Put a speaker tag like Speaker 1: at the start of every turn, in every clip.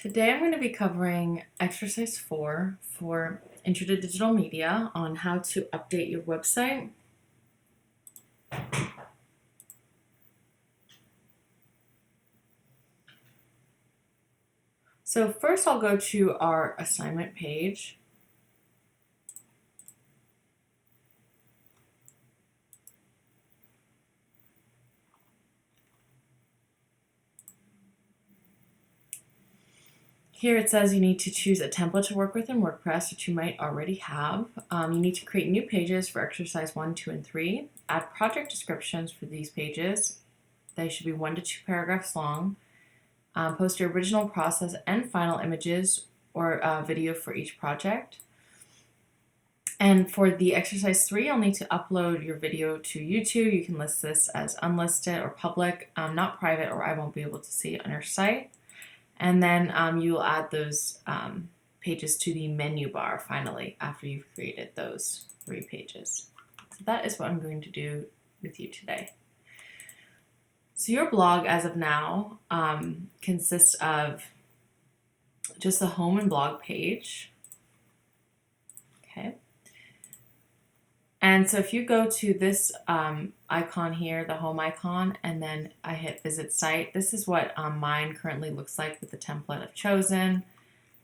Speaker 1: Today I'm going to be covering exercise 4 for Intro to Digital Media on how to update your website. So first I'll go to our assignment page. Here it says you need to choose a template to work with in WordPress, which you might already have. You need to create new pages for exercise 1, 2, and 3. Add project descriptions for these pages. They should be 1 to 2 paragraphs long. Post your original process and final images or video for each project. And for the exercise 3, you'll need to upload your video to YouTube. You can list this as unlisted or public, not private, or I won't be able to see it on your site. And then you'll add those pages to the menu bar finally after you've created those 3 pages. So that is what I'm going to do with you today. So your blog as of now consists of just the home and blog page. Okay. And so if you go to this icon here, the home icon, and then I hit visit site, this is what mine currently looks like with the template I've chosen.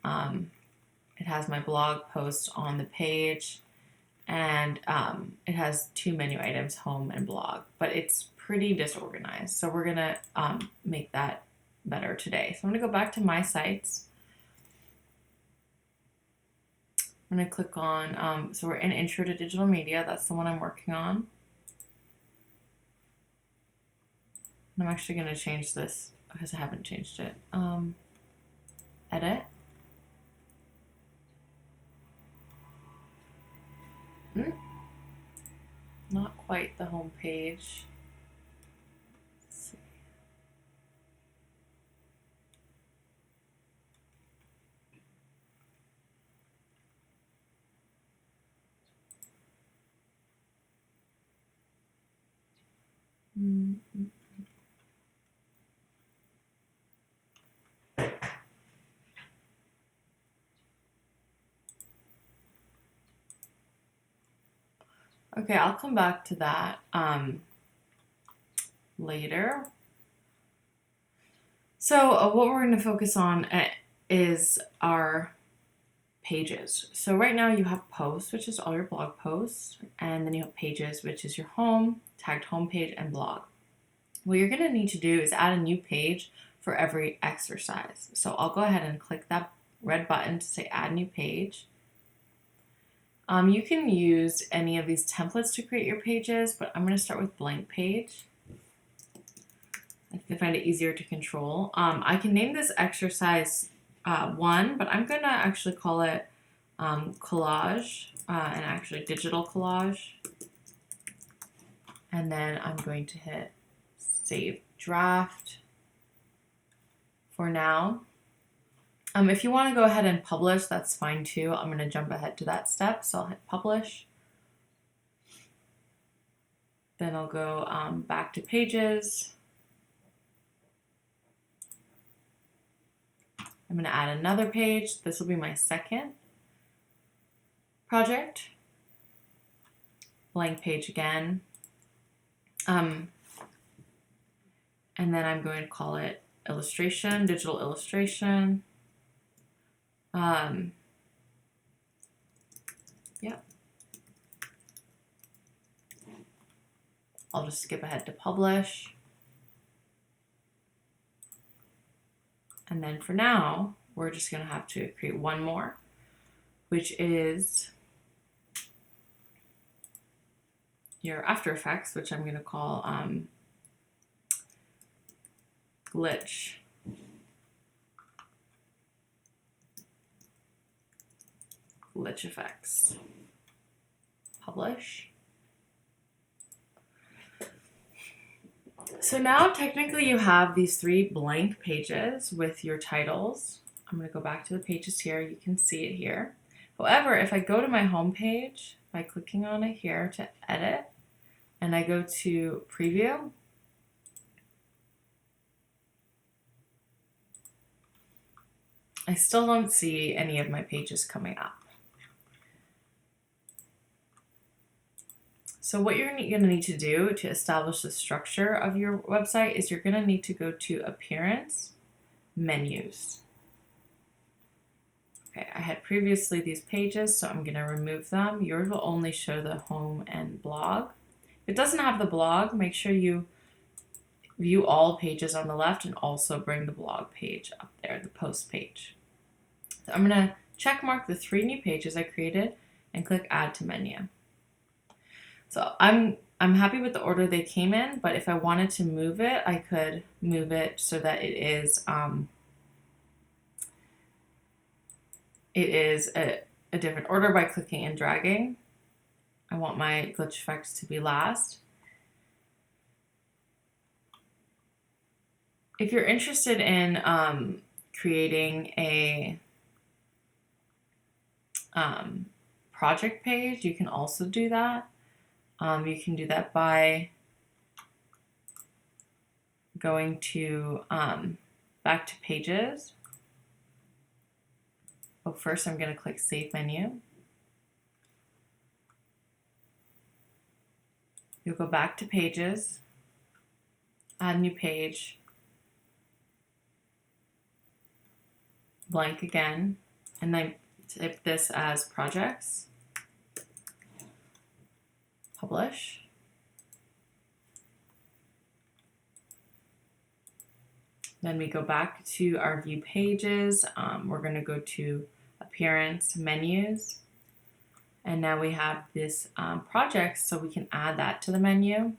Speaker 1: It has my blog post on the page, and it has 2 menu items, home and blog, but it's pretty disorganized. So we're gonna make that better today. So I'm gonna go back to my sites. I'm going to click on, so we're in Intro to Digital Media. That's the one I'm working on. And I'm actually going to change this because I haven't changed it. Edit. Not quite the home page. Let's see. Okay, I'll come back to that later. So what we're going to focus on is our pages. So right now you have posts, which is all your blog posts, and then you have pages, which is your home, tagged homepage, and blog. What you're going to need to do is add a new page for every exercise. So I'll go ahead and click that red button to say add new page. You can use any of these templates to create your pages, but I'm going to start with blank page. I find it easier to control. I can name this exercise 1, but I'm going to actually call it collage, and actually digital collage. And then I'm going to hit save draft for now. If you want to go ahead and publish, that's fine too. I'm going to jump ahead to that step, so I'll hit publish. Then I'll go back to pages. I'm going to add another page. This will be my second project. Blank page again. And then I'm going to call it illustration, digital illustration. Yep. I'll just skip ahead to publish. And then for now, we're just going to have to create one more, which is your After Effects, which I'm going to call glitch. Glitch effects. Publish. So now technically you have these 3 blank pages with your titles. I'm going to go back to the pages here. You can see it here. However, if I go to my home page by clicking on it here to edit, and I go to preview, I still don't see any of my pages coming up. So what you're going to need to do to establish the structure of your website is you're going to need to go to Appearance, Menus. Okay, I had previously these pages, so I'm going to remove them. Yours will only show the home and blog. If it doesn't have the blog, make sure you view all pages on the left and also bring the blog page up there, the post page. So I'm going to check mark the 3 new pages I created and click Add to Menu. So I'm happy with the order they came in, but if I wanted to move it, I could move it so that it is a different order by clicking and dragging. I want my glitch effects to be last. If you're interested in creating a project page, you can also do that. You can do that by going to back to Pages. Oh, first I'm going to click Save Menu. You'll go back to Pages, add new page, blank again, and then type this as Projects, publish. Then we go back to our view pages. We're going to go to Appearance, Menus, and now we have this projects, so we can add that to the menu.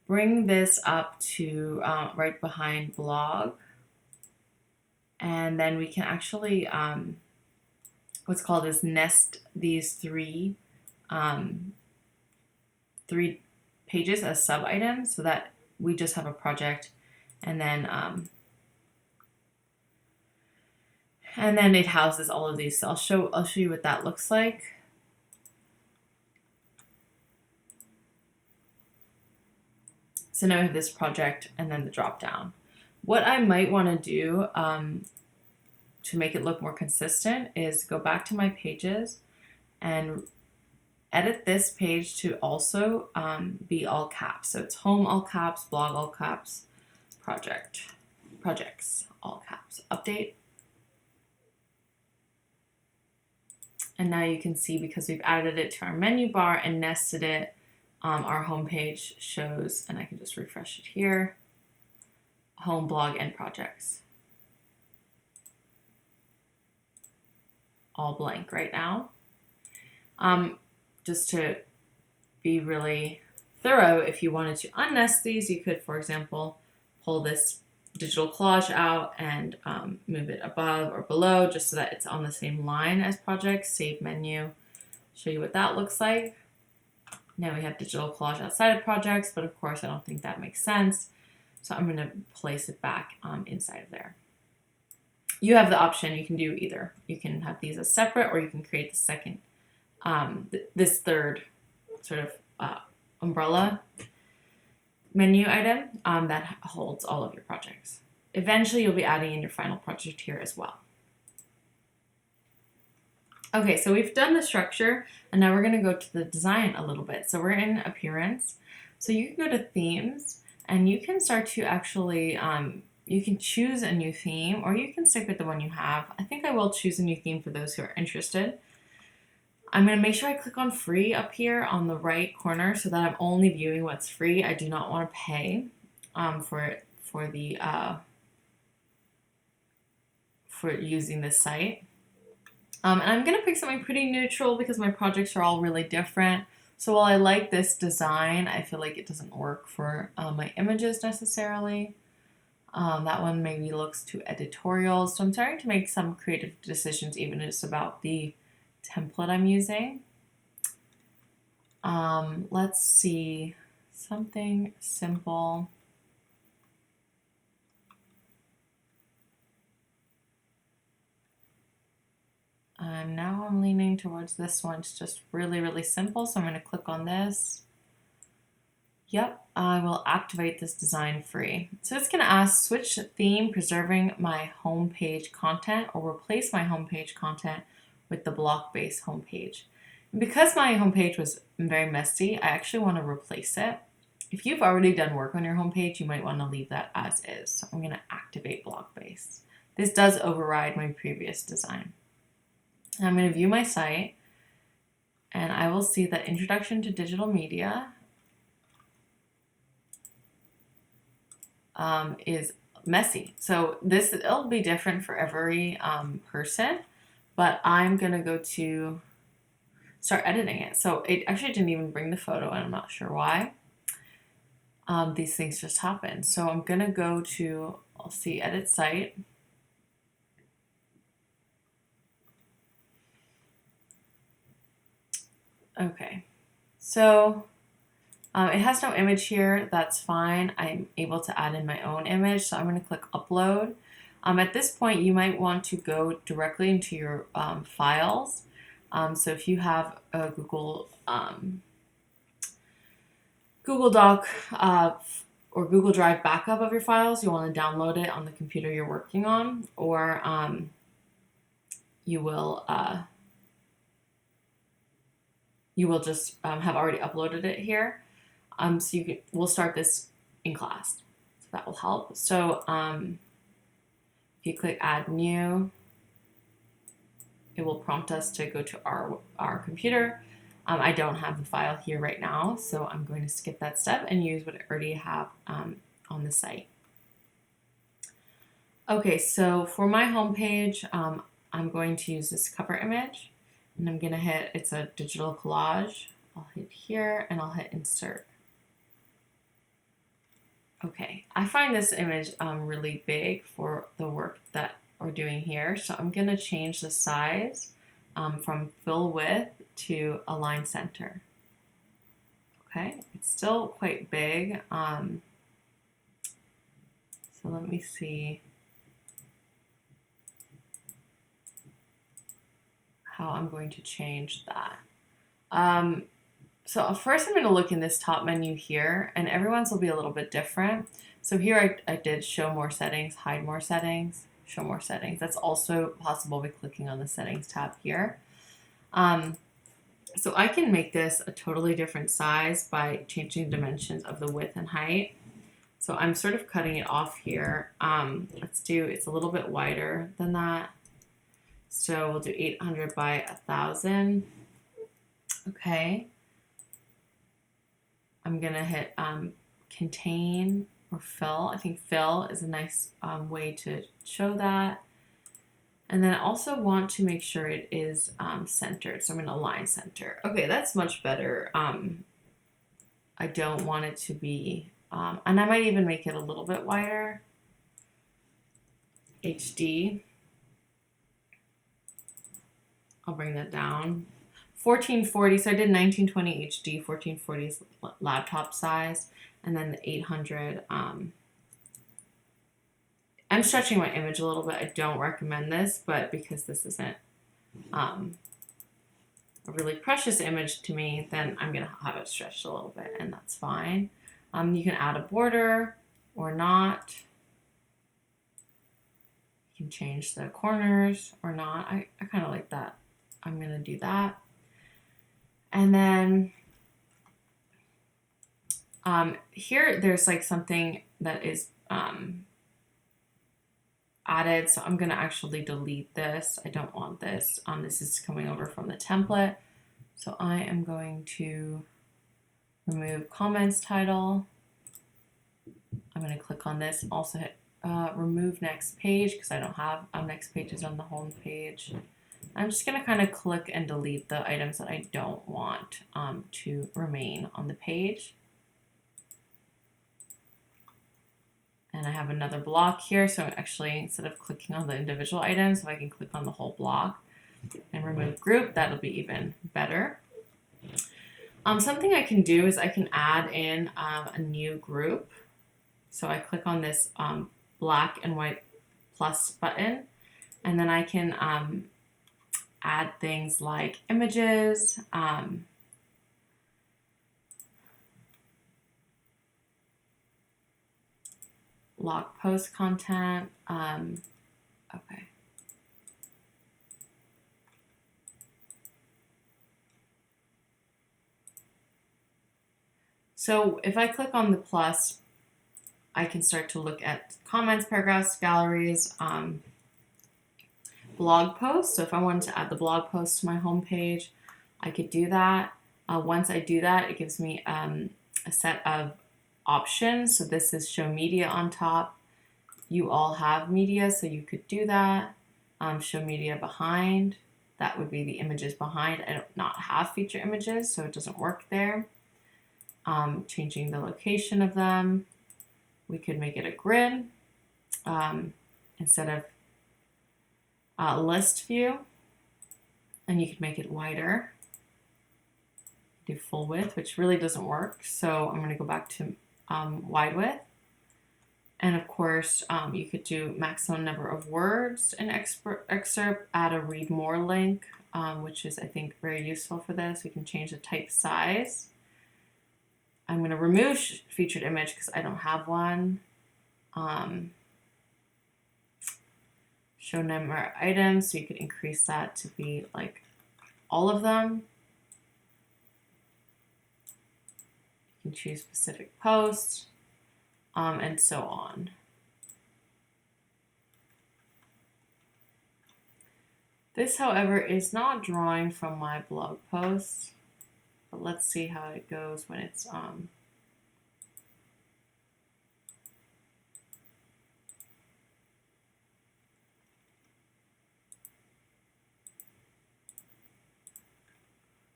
Speaker 1: Bring this up to right behind blog, and then we can actually what's called is nest these three pages as sub items, so that we just have a project. And then it houses all of these. So I'll show you what that looks like. So now I have this project and then the drop down. What I might want to do to make it look more consistent is go back to my pages and edit this page to also be all caps. So it's home all caps, blog all caps, projects all caps, update. And now you can see, because we've added it to our menu bar and nested it, our home page shows, and I can just refresh it here, home, blog, and projects. All blank right now. Just to be really thorough, if you wanted to unnest these, you could, for example, pull this digital collage out and move it above or below just so that it's on the same line as projects. Save menu, show you what that looks like. Now we have digital collage outside of projects, but of course I don't think that makes sense. So I'm going to place it back inside of there. You have the option, you can do either. You can have these as separate, or you can create the second, this third sort of umbrella menu item that holds all of your projects. Eventually you'll be adding in your final project here as well. Okay, so we've done the structure, and now we're going to go to the design a little bit. So we're in Appearance. So you can go to Themes, and you can start to actually, you can choose a new theme, or you can stick with the one you have. I think I will choose a new theme for those who are interested. I'm going to make sure I click on free up here on the right corner so that I'm only viewing what's free. I do not want to pay for using this site. And I'm going to pick something pretty neutral because my projects are all really different. So while I like this design, I feel like it doesn't work for my images necessarily. That one maybe looks too editorial. So I'm starting to make some creative decisions, even just about the template I'm using. Let's see, something simple. Now I'm leaning towards this one. It's just really, really simple. So I'm going to click on this. Yep, I will activate this design free. So it's going to ask switch theme, preserving my homepage content, or replace my homepage content with the block-based homepage. And because my homepage was very messy, I actually want to replace it. If you've already done work on your homepage, you might want to leave that as is. So I'm going to activate block-based. This does override my previous design. And I'm going to view my site, and I will see that Introduction to Digital Media is messy. So it'll be different for every person, but I'm gonna go to start editing it. So it actually didn't even bring the photo, and I'm not sure why. These things just happen. So I'm gonna go to, I'll see edit site. Okay, so it has no image here. That's fine. I'm able to add in my own image. So I'm going to click upload. At this point, you might want to go directly into your files. So if you have a Google Doc or Google Drive backup of your files, you want to download it on the computer you're working on, or you will just have already uploaded it here. So we'll start this in class. So that will help. So if you click add new, it will prompt us to go to our computer. I don't have the file here right now, so I'm going to skip that step and use what I already have on the site. Okay, so for my homepage, I'm going to use this cover image, and I'm going to hit, it's a digital collage. I'll hit here and I'll hit insert. Okay, I find this image really big for the work that we're doing here, so I'm going to change the size from fill width to align center. Okay, it's still quite big, so let me see how I'm going to change that. So first I'm going to look in this top menu here, and everyone's will be a little bit different. So here I did show more settings, hide more settings, show more settings. That's also possible by clicking on the settings tab here. So I can make this a totally different size by changing the dimensions of the width and height. So I'm sort of cutting it off here. It's a little bit wider than that. So we'll do 800 by 1000. Okay. I'm going to hit contain or fill. I think fill is a nice way to show that. And then I also want to make sure it is centered. So I'm going to align center. Okay, that's much better. I don't want it to be, and I might even make it a little bit wider. HD. I'll bring that down. 1440, so I did 1920 HD, 1440 is laptop size, and then the 800. I'm stretching my image a little bit. I don't recommend this, but because this isn't a really precious image to me, then I'm going to have it stretched a little bit, and that's fine. You can add a border or not. You can change the corners or not. I kind of like that. I'm going to do that. And then here there's like something that is added. So I'm going to actually delete this. I don't want this. This is coming over from the template. So I am going to remove comments title. I'm going to click on this and also hit remove next page because I don't have next pages on the home page. I'm just going to kind of click and delete the items that I don't want to remain on the page. And I have another block here, so actually instead of clicking on the individual items, if I can click on the whole block and remove group, that'll be even better. Something I can do is I can add in a new group. So I click on this black and white plus button, and then I can add things like images, blog post content. Okay. So if I click on the plus, I can start to look at comments, paragraphs, galleries, blog posts. So if I wanted to add the blog post to my homepage, I could do that. Once I do that, it gives me a set of options. So this is show media on top. You all have media, so you could do that. Show media behind. That would be the images behind. I don't not have feature images, so it doesn't work there. Changing the location of them. We could make it a grid instead of list view, and you could make it wider. Do full width, which really doesn't work. So I'm going to go back to wide width. And of course, you could do maximum number of words in excerpt, add a read more link, which is, I think, very useful for this. We can change the type size. I'm going to remove featured image because I don't have one. Show number of items, so you could increase that to be like all of them. You can choose specific posts, and so on. This, however, is not drawing from my blog post, but let's see how it goes when it's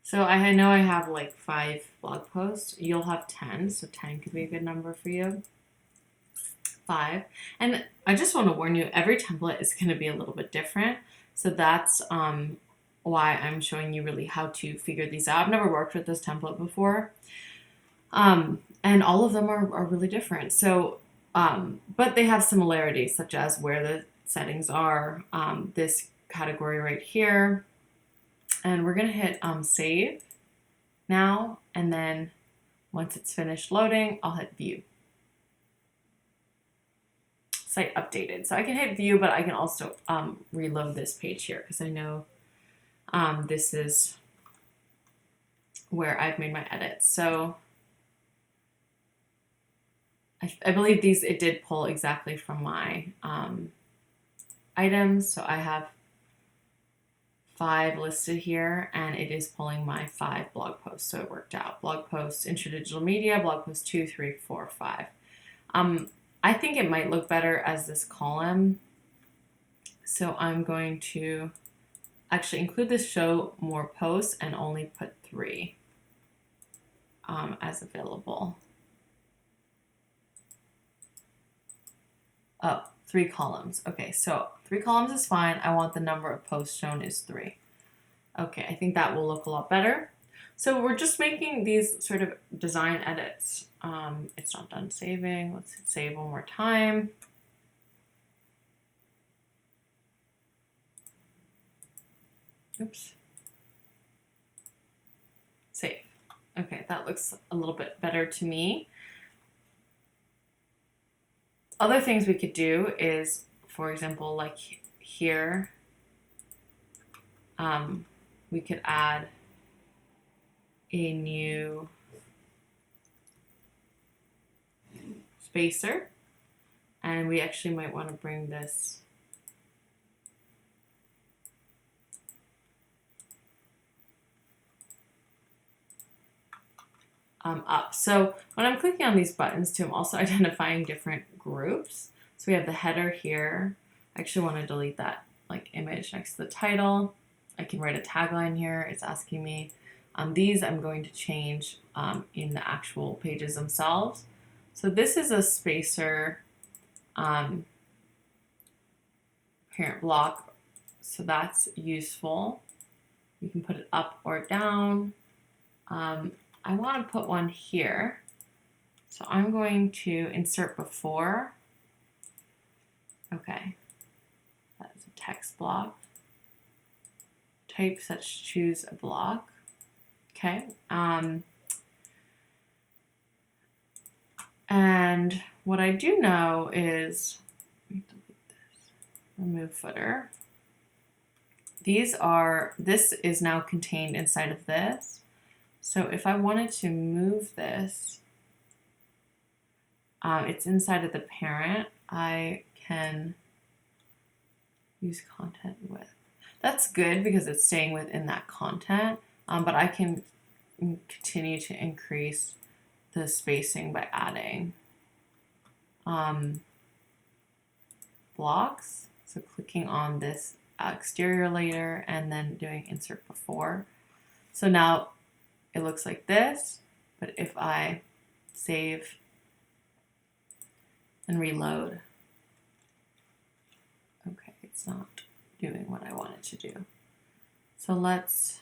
Speaker 1: So I know I have like 5 blog posts. You'll have 10, so 10 could be a good number for you. 5. And I just want to warn you, every template is going to be a little bit different. So that's why I'm showing you really how to figure these out. I've never worked with this template before. And all of them are really different. So, but they have similarities, such as where the settings are, this category right here. And we're going to hit save now, and then once it's finished loading, I'll hit view. Site updated. So I can hit view, but I can also reload this page here because I know this is where I've made my edits. So I believe it did pull exactly from my items. So I have 5 listed here, and it is pulling my 5 blog posts. So it worked out. Blog posts, intro to digital media, blog posts 2, 3, 4, 5. I think it might look better as this column. So I'm going to actually include this show more posts and only put 3 as available. Oh, 3 columns. Okay, so 3 columns is fine. I want the number of posts shown is 3. Okay, I think that will look a lot better. So we're just making these sort of design edits. It's not done saving. Let's hit save one more time. Oops. Save. Okay, that looks a little bit better to me. Other things we could do is, for example, like here, we could add a new spacer, and we actually might want to bring this up. So when I'm clicking on these buttons too, I'm also identifying different groups. So we have the header here. I actually want to delete that like image next to the title. I can write a tagline here. It's asking me. These I'm going to change in the actual pages themselves. So this is a spacer parent block. So that's useful. You can put it up or down. I want to put one here. So I'm going to insert before. Okay. That is a text block. Type such choose a block. Okay. And what I do know is, let me delete this, remove footer. This is now contained inside of this. So if I wanted to move this, it's inside of the parent. I can use content with. That's good because it's staying within that content, but I can continue to increase the spacing by adding blocks. So clicking on this exterior layer and then doing insert before. So now it looks like this, but if I save and reload, okay, it's not doing what I want it to do. So let's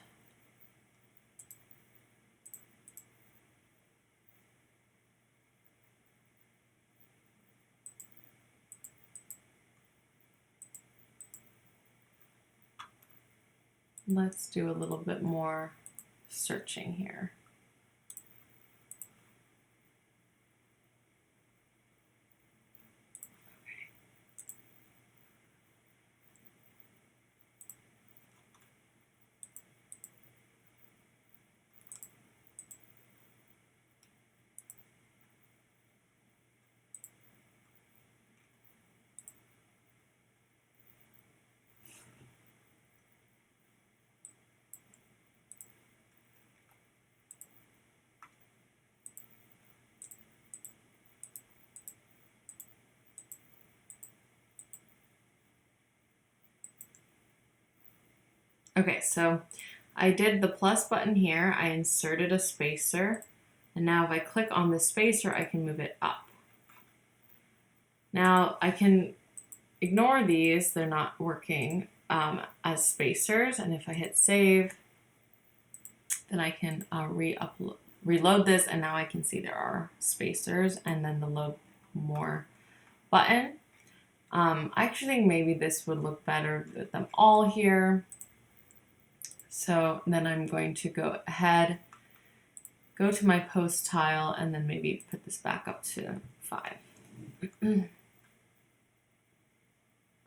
Speaker 1: do a little bit more searching here. Okay, so I did the plus button here, I inserted a spacer, and now if I click on the spacer, I can move it up. Now I can ignore these, they're not working as spacers, and if I hit save, then I can reload this, and now I can see there are spacers, and then the load more button. I actually think maybe this would look better with them all here. So then I'm going to go ahead, go to my post tile, and then maybe put this back up to 5.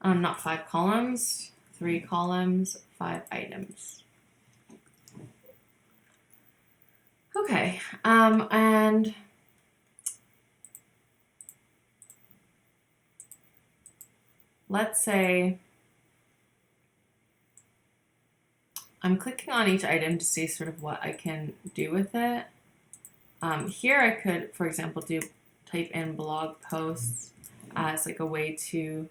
Speaker 1: Not 5 columns, 3 columns, 5 items. Okay, and let's say I'm clicking on each item to see sort of what I can do with it. Here I could, for example, type in blog posts as like a way to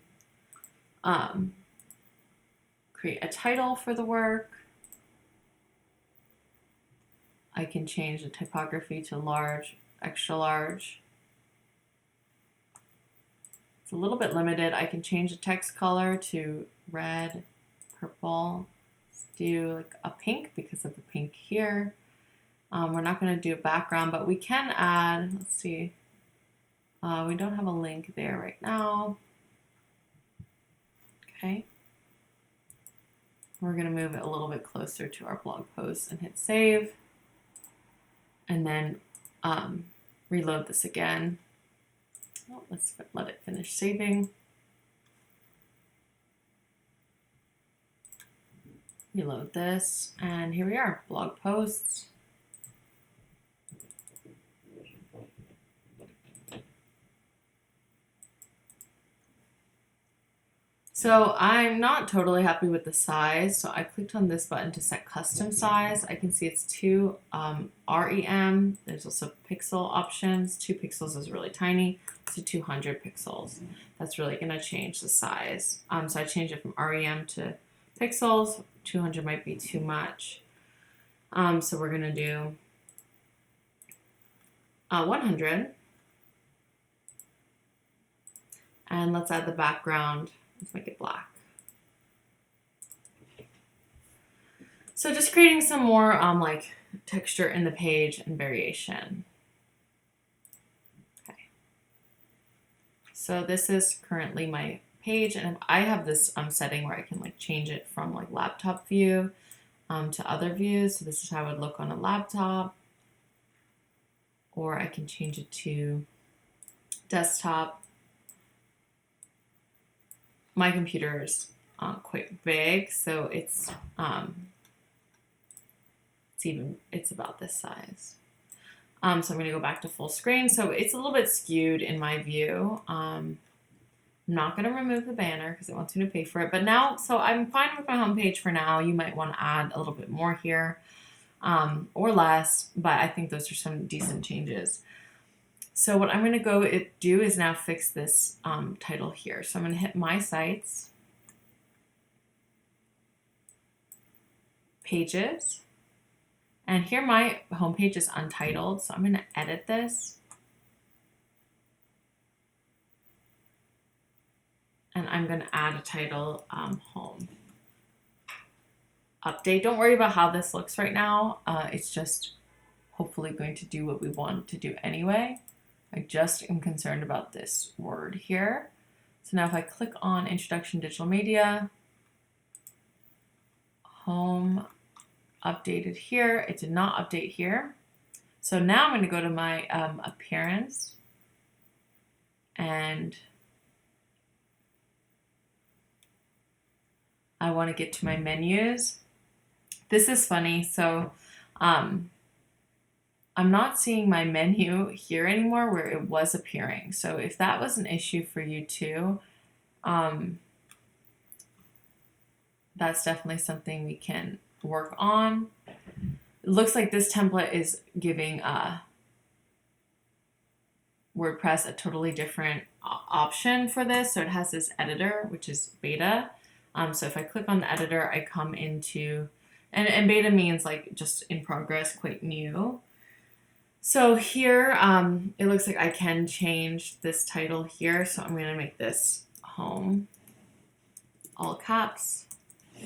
Speaker 1: create a title for the work. I can change the typography to large, extra large. It's a little bit limited. I can change the text color to red, purple. Let's do like a pink because of the pink here. We're not going to do a background, but we can add, let's see. We don't have a link there right now. Okay. We're going to move it a little bit closer to our blog post and hit save. And then reload this again. Oh, let's let it finish saving. Reload this, and here we are, blog posts. So I'm not totally happy with the size, so I clicked on this button to set custom size. I can see it's 2 REM. There's also pixel options. 2 pixels is really tiny, so 200 pixels. That's really going to change the size. So I changed it from REM to pixels. 200 might be too much. So we're going to do 100. And let's add the background. Let's make it black. So just creating some more like texture in the page and variation. Okay. So this is currently my page, and I have this setting where I can like change it from like laptop view to other views. So this is how it would look on a laptop, or I can change it to desktop. My computer's quite big, so it's about this size. So I'm going to go back to full screen. So it's a little bit skewed in my view. I'm not going to remove the banner because it wants me to pay for it. But now, so I'm fine with my homepage for now. You might want to add a little bit more here or less, but I think those are some decent changes. So what I'm going to go do is now fix this title here. So I'm going to hit My Sites, Pages, and here my homepage is untitled. So I'm going to edit this. And I'm going to add a title, Home. Update. Don't worry about how this looks right now. It's just hopefully going to do what we want to do anyway. I just am concerned about this word here. So now if I click on Introduction Digital Media, Home, updated here. It did not update here. So now I'm going to go to my appearance and I want to get to my menus. This is funny. So I'm not seeing my menu here anymore where it was appearing. So if that was an issue for you too, that's definitely something we can work on. It looks like this template is giving WordPress a totally different option for this. So it has this editor, which is beta. So if I click on the editor, I come into, and beta means like just in progress, quite new. So here, it looks like I can change this title here. So I'm going to make this Home, all caps.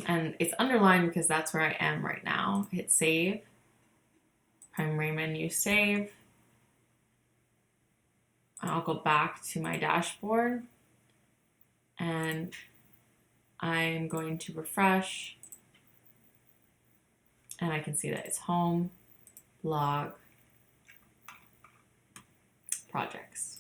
Speaker 1: And it's underlined because that's where I am right now. Hit save. Primary menu, save. I'll go back to my dashboard and I'm going to refresh and I can see that it's Home, Blog, Projects.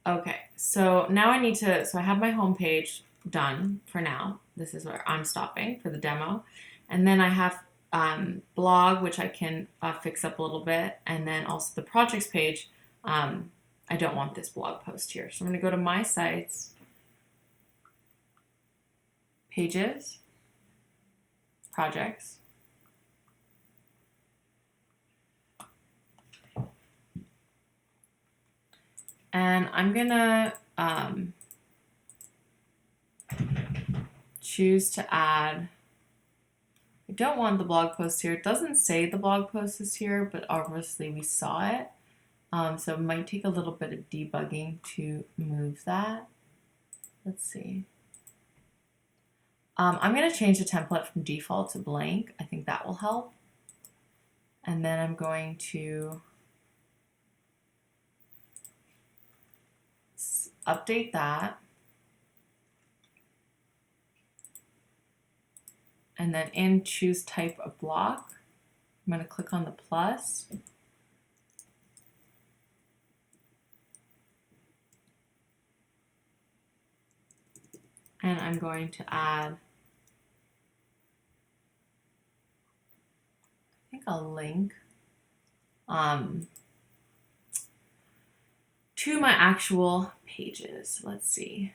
Speaker 1: Okay, so now I need to, so I have my home page done for now. This is where I'm stopping for the demo. And then I have blog, which I can fix up a little bit. And then also the projects page. I don't want this blog post here. So I'm going to go to My Sites, Pages, Projects. And I'm going to choose to add, I don't want the blog post here. It doesn't say the blog post is here, but obviously we saw it. So it might take a little bit of debugging to move that. Let's see. I'm going to change the template from default to blank. I think that will help. And then I'm going to update that. And then in choose type of block, I'm going to click on the plus. And I'm going to add, I think a link to my actual pages. Let's see.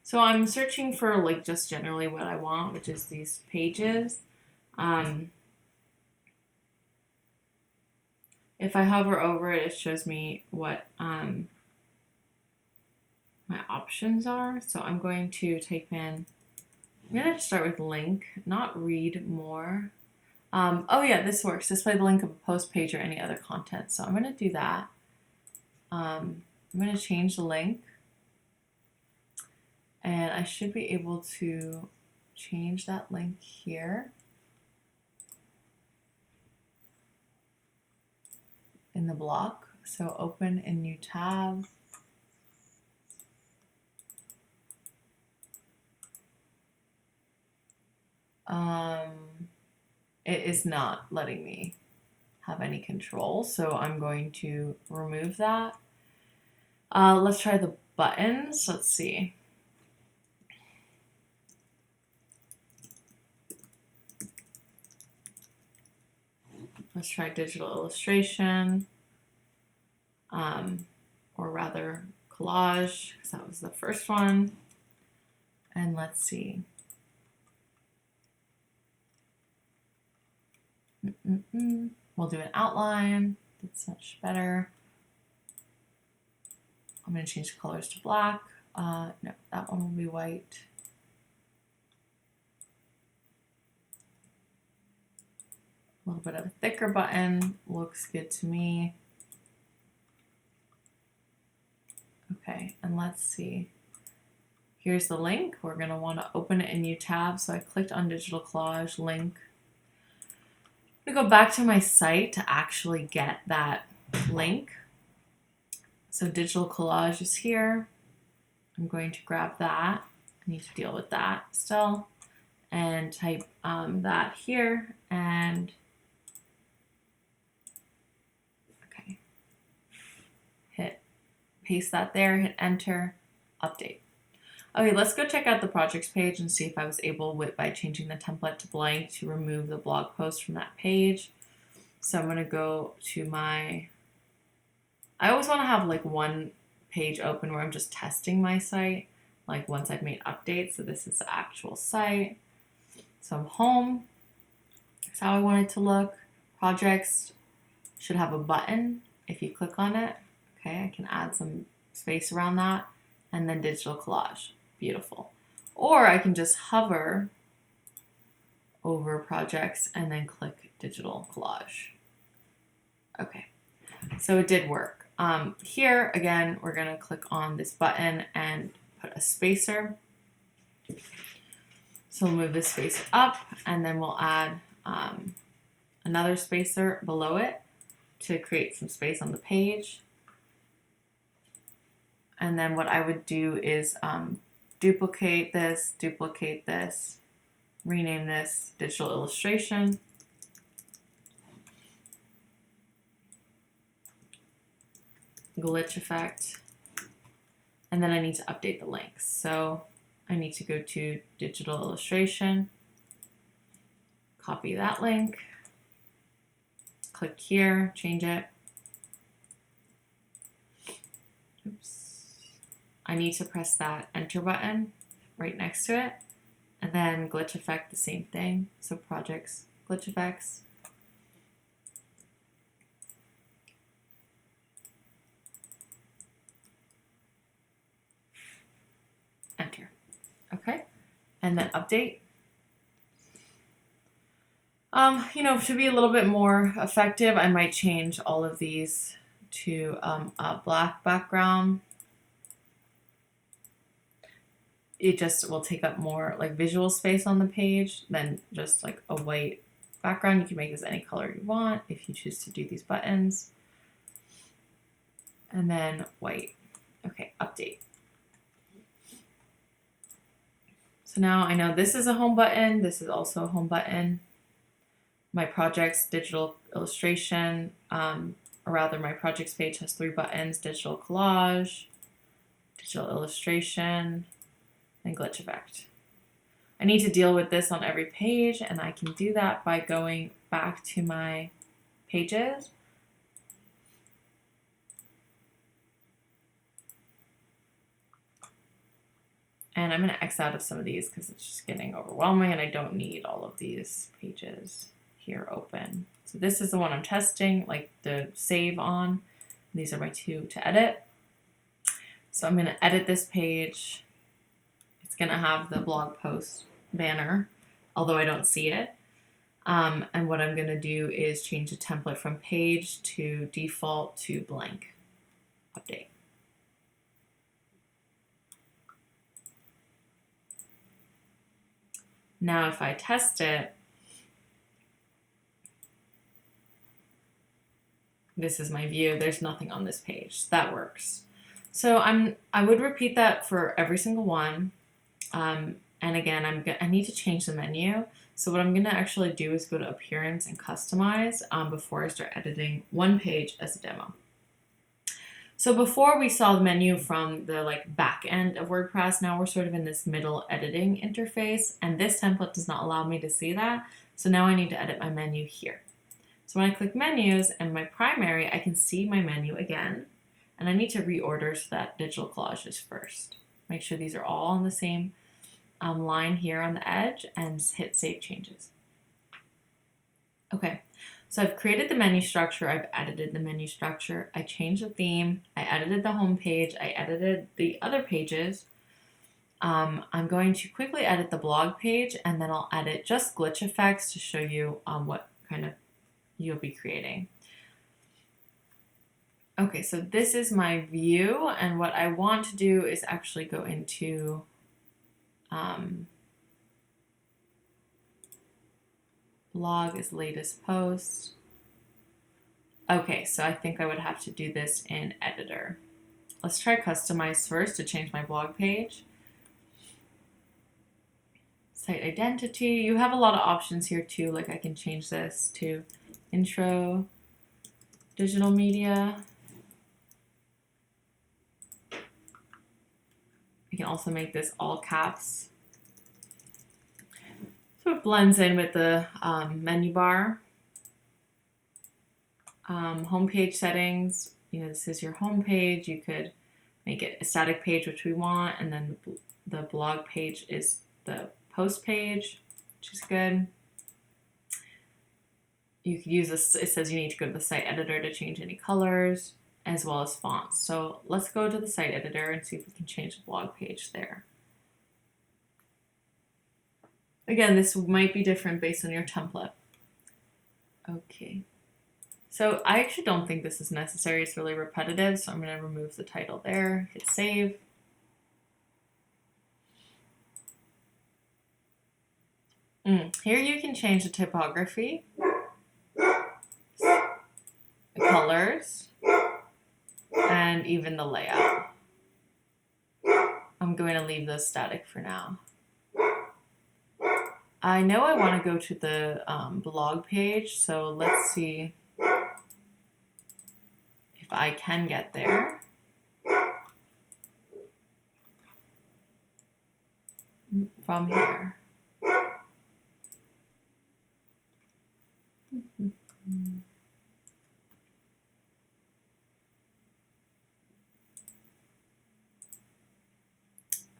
Speaker 1: So I'm searching for like just generally what I want, which is these pages. If I hover over it, it shows me what my options are. So I'm going to type in, I'm going to start with link, not read more. Oh yeah, this works. Display the link of a post page or any other content. So I'm going to do that. I'm going to change the link. And I should be able to change that link here. in the block. So open a new tab. It is not letting me have any control, so I'm going to remove that. Let's try the buttons. Let's see. Let's try digital illustration, or rather collage, because that was the first one. And let's see. We'll do an outline. That's much better. I'm going to change the colors to black. No, that one will be white. A little bit of a thicker button looks good to me. Okay, and let's see. Here's the link. We're going to want to open it in a new tab. So I clicked on digital collage link. I'm going to go back to my site to actually get that link. So digital collage is here. I'm going to grab that. I need to deal with that still. And type that here and okay. Hit paste that there, hit enter, update. Okay, let's go check out the projects page and see if I was able, by changing the template to blank, to remove the blog post from that page. So I'm going to go to my, I always want to have like one page open where I'm just testing my site, like once I've made updates. So this is the actual site. So I'm home. That's how I want it to look. Projects should have a button. If you click on it, okay, I can add some space around that, and then digital collage. Beautiful. Or I can just hover over projects and then click digital collage. Okay, so it did work. Here again, we're going to click on this button and put a spacer. So we'll move this spacer up, and then we'll add another spacer below it to create some space on the page. And then what I would do is duplicate this, rename this digital illustration. Glitch effect. And then I need to update the links. So I need to go to digital illustration, copy that link, click here, change it. Oops. I need to press that enter button right next to it, and then glitch effect, the same thing. So projects, glitch effects. Enter. Okay, and then update. You know, to be a little bit more effective, I might change all of these to a black background. It just will take up more like visual space on the page than just like a white background. You can make this any color you want if you choose to do these buttons. And then white. Okay, update. So now I know this is a home button. This is also a home button. My projects, digital illustration, or rather my projects page has 3 buttons: digital collage, digital illustration, and glitch effect. I need to deal with this on every page, and I can do that by going back to my pages. And I'm going to X out of some of these because it's just getting overwhelming and I don't need all of these pages here open. So this is the one I'm testing, like the save on. These are my 2 to edit. So I'm going to edit this page. It's going to have the blog post banner, although I don't see it. And what I'm going to do is change the template from page to default to blank. Update. Now if I test it, this is my view. There's nothing on this page. That works. So I would repeat that for every single one. And again, I need to change the menu. So what I'm going to actually do is go to Appearance and Customize before I start editing one page as a demo. So before we saw the menu from the back end of WordPress, now we're sort of in this middle editing interface, and this template does not allow me to see that. So now I need to edit my menu here. So when I click Menus and my primary, I can see my menu again, and I need to reorder so that digital collage is first. Make sure these are all on the same line here on the edge, and hit Save Changes. Okay. So I've created the menu structure, I've edited the menu structure, I changed the theme, I edited the home page, I edited the other pages. I'm going to quickly edit the blog page, and then I'll edit just glitch effects to show you what kind of you'll be creating. Okay, so this is my view, and what I want to do is actually go into blog is latest post. Okay, so I think I would have to do this in editor. Let's try customize first to change my blog page. Site identity. You have a lot of options here too. Like I can change this to intro, digital media. I can also make this all caps. So it blends in with the menu bar. Homepage settings, this is your home page. You could make it a static page, which we want, and then the blog page is the post page, which is good. You could use this, it says you need to go to the site editor to change any colors, as well as fonts. So let's go to the site editor and see if we can change the blog page there. Again, this might be different based on your template. Okay. So I actually don't think this is necessary. It's really repetitive, so I'm going to remove the title there, hit save. Here you can change the typography, the colors, and even the layout. I'm going to leave this static for now. I know I want to go to the blog page, so let's see if I can get there. From here.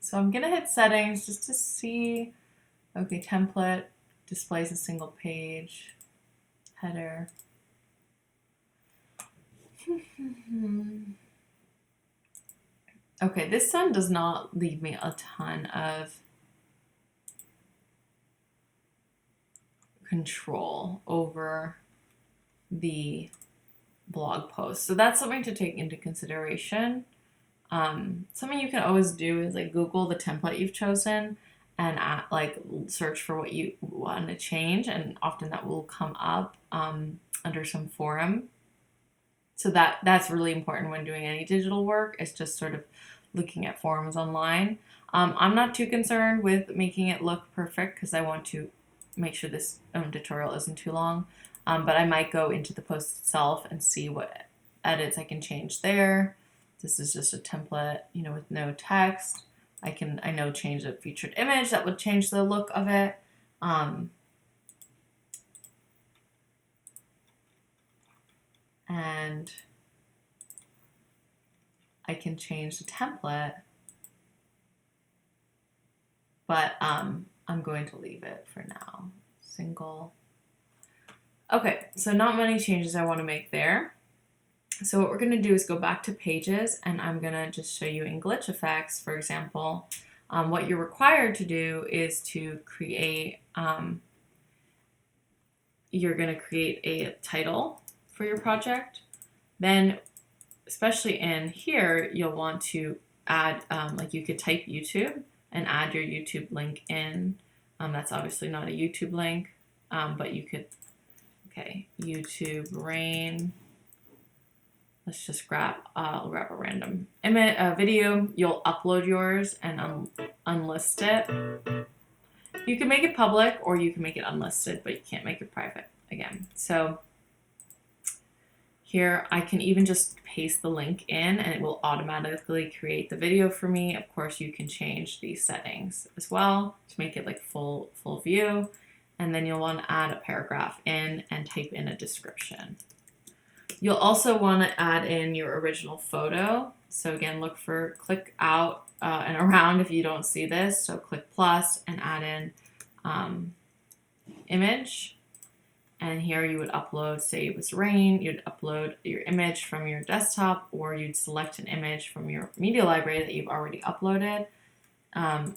Speaker 1: So I'm gonna hit settings just to see. Okay, template displays a single page, header. Okay, this one does not leave me a ton of control over the blog post. So that's something to take into consideration. Something you can always do is Google the template you've chosen and search for what you want to change, and often that will come up under some forum. So that's really important when doing any digital work. It's just sort of looking at forums online. I'm not too concerned with making it look perfect because I want to make sure this tutorial isn't too long. But I might go into the post itself and see what edits I can change there. This is just a template, with no text. I know change a featured image. That would change the look of it. And I can change the template, but I'm going to leave it for now. Single. Okay, so not many changes I want to make there. So what we're going to do is go back to pages, and I'm going to just show you in glitch effects, for example, what you're required to do is to create, you're going to create a title for your project. Then, especially in here, you'll want to add, you could type YouTube and add your YouTube link in. That's obviously not a YouTube link, but you could, okay, YouTube rain let's just grab a random image, video. You'll upload yours and unlist it. You can make it public or you can make it unlisted, but you can't make it private again. So here I can even just paste the link in and it will automatically create the video for me. Of course, you can change these settings as well to make it like full view. And then you'll want to add a paragraph in and type in a description. You'll also want to add in your original photo. So again, click out and around if you don't see this. So click plus and add in image. And here you would upload, say it was rain, you'd upload your image from your desktop, or you'd select an image from your media library that you've already uploaded.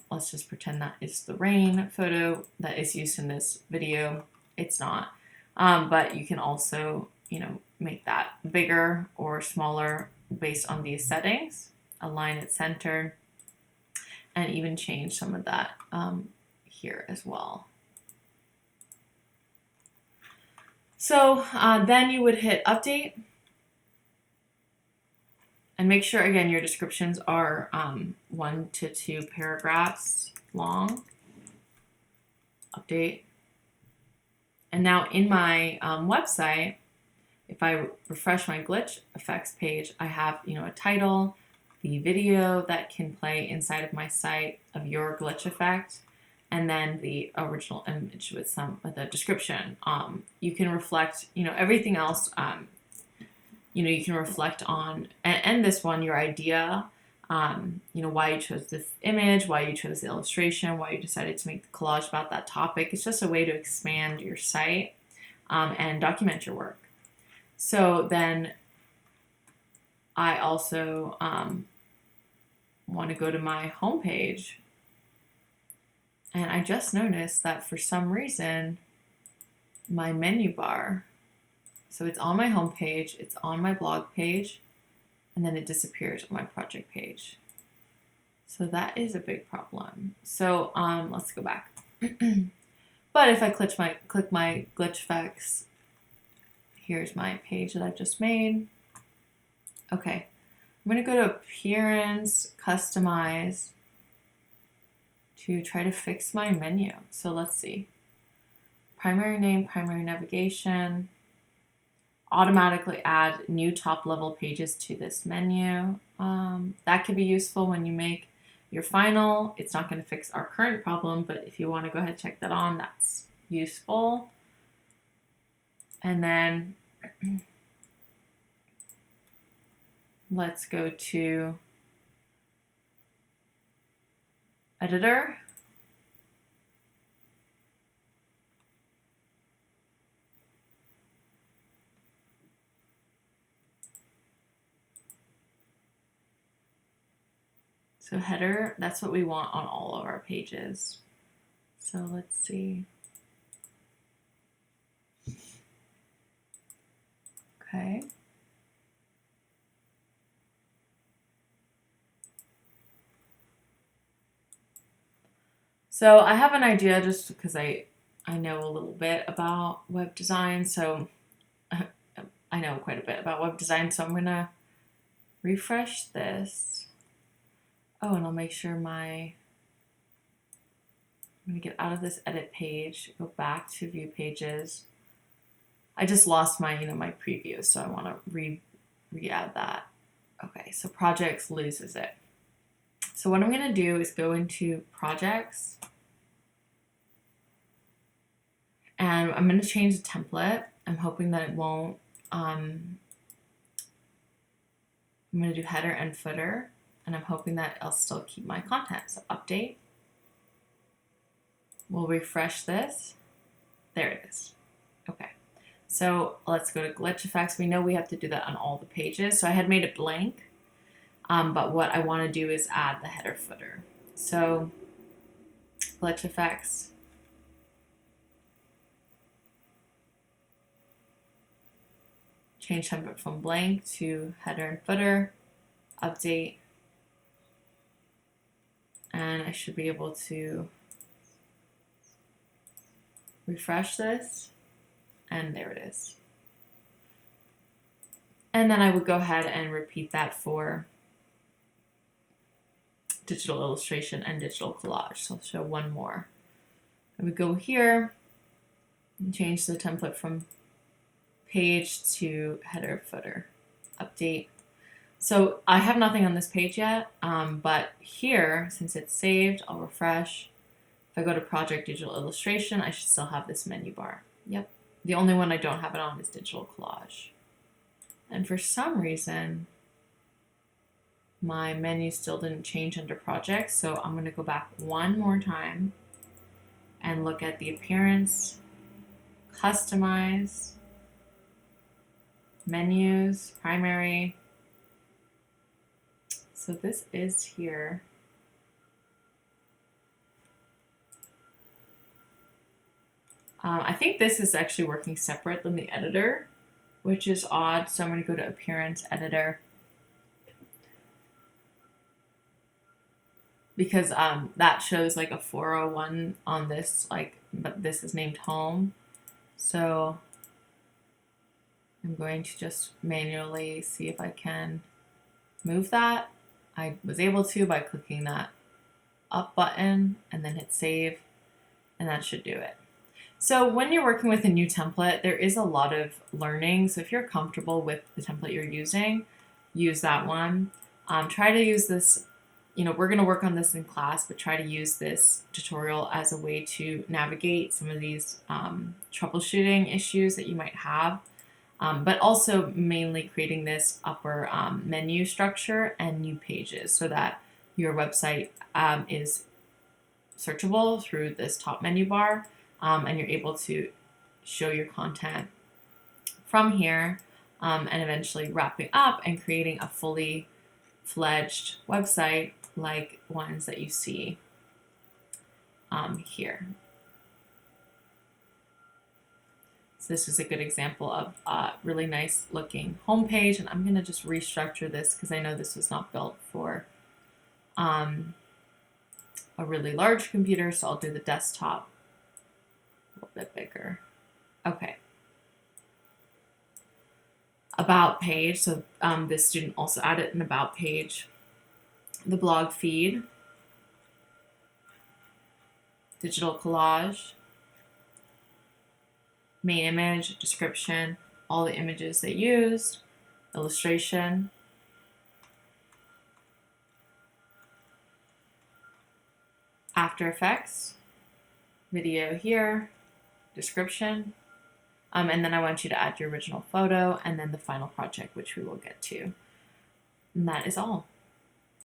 Speaker 1: Let's just pretend that is the rain photo that is used in this video. It's not. But you can also, make that bigger or smaller based on these settings, align it center, and even change some of that here as well. So then you would hit update and make sure, again, your descriptions are 1 to 2 paragraphs long. Update. And now in my website, if I refresh my glitch effects page, I have, a title, the video that can play inside of my site of your glitch effect, and then the original image with a description. You can reflect, everything else. You can reflect on, and this one, your idea. Why you chose this image, why you chose the illustration, why you decided to make the collage about that topic. It's just a way to expand your site and document your work. So then I also want to go to my homepage. And I just noticed that for some reason, my menu bar, so it's on my home page, it's on my blog page, and then it disappears on my project page. So that is a big problem. So let's go back. But if I click my glitch effects, here's my page that I've just made. Okay, I'm gonna go to Appearance, Customize, to try to fix my menu. So let's see. Primary name, primary navigation. Automatically add new top level pages to this menu. That could be useful when you make your final. It's not going to fix our current problem, but if you want to go ahead and check that on, that's useful. And then let's go to editor. So header, that's what we want on all of our pages. So let's see. Okay. So I have an idea just because I know a little bit about web design. So I know quite a bit about web design. So I'm going to refresh this. Oh, and I'll make sure I'm going to get out of this edit page, go back to view pages. I just lost my, my preview, so I want to re-add that. Okay, so projects loses it. So what I'm going to do is go into projects, and I'm going to change the template. I'm hoping that it won't. I'm going to do header and footer, and I'm hoping that I'll still keep my content. So update. We'll refresh this. There it is. Okay. So let's go to glitch effects. We know we have to do that on all the pages. So I had made it blank, but what I want to do is add the header footer. So glitch effects. Change template from blank to header and footer. Update. And I should be able to refresh this. And there it is. And then I would go ahead and repeat that for digital illustration and digital collage. So I'll show one more. I would go here and change the template from page to header, footer, update. So I have nothing on this page yet, but here, since it's saved, I'll refresh. If I go to Project Digital Illustration, I should still have this menu bar. Yep. The only one I don't have it on is Digital Collage. And for some reason, my menu still didn't change under Projects, so I'm going to go back one more time and look at the Appearance, Customize, Menus, Primary. So this is here. I think this is actually working separate than the editor, which is odd. So I'm going to go to Appearance, Editor, because that shows like a 401 on this, but this is named Home. So I'm going to just manually see if I can move that. I was able to by clicking that up button and then hit save, and that should do it. So when you're working with a new template, there is a lot of learning. So if you're comfortable with the template you're using, use that one. Try to use this, we're going to work on this in class, but try to use this tutorial as a way to navigate some of these troubleshooting issues that you might have. But also mainly creating this upper menu structure and new pages so that your website is searchable through this top menu bar, and you're able to show your content from here, and eventually wrapping up and creating a fully fledged website like ones that you see here. So this is a good example of a really nice looking homepage, and I'm going to just restructure this because I know this was not built for a really large computer, so I'll do the desktop a little bit bigger. Okay. About page, so this student also added an about page. The blog feed, digital collage, main image, description, all the images they used, illustration, After Effects, video here, description, and then I want you to add your original photo and then the final project, which we will get to. And that is all.